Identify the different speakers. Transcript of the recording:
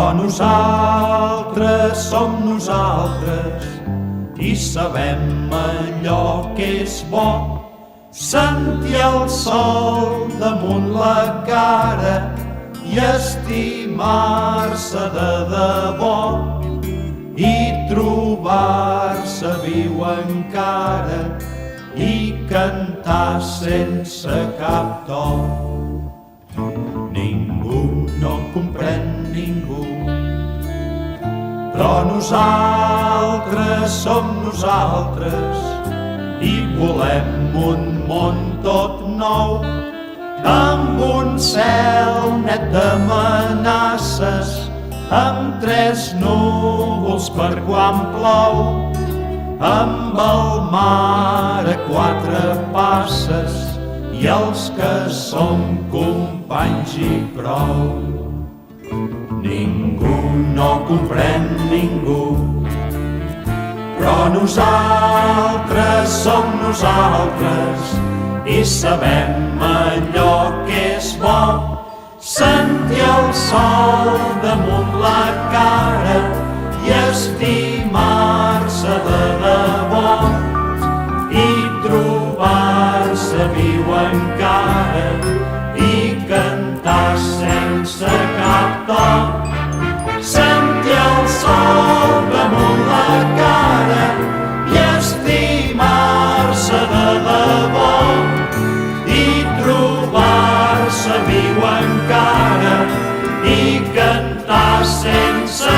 Speaker 1: Però nosaltres som nosaltres i sabem allò que és bo, sentir el sol damunt la cara i estimar-se de debò i trobar-se viu encara i cantar sense cap to. Ningú no comprèn ningú, però nosaltres som nosaltres i volem un món tot nou, amb un cel net d'amenaces, amb 3 núvols per quan plou, amb el mar a 4 passes i els que som companys i prou. Ningú no comprèn ningú, però nosaltres som nosaltres i sabem allò que és bo, sentir el sol damunt la cara i estimar-se de debò i trobar-se viu encara i cantar sense cap to. Sentir el sol damunt la cara i estimar-se de debò i trobar-se viu encara i cantar sense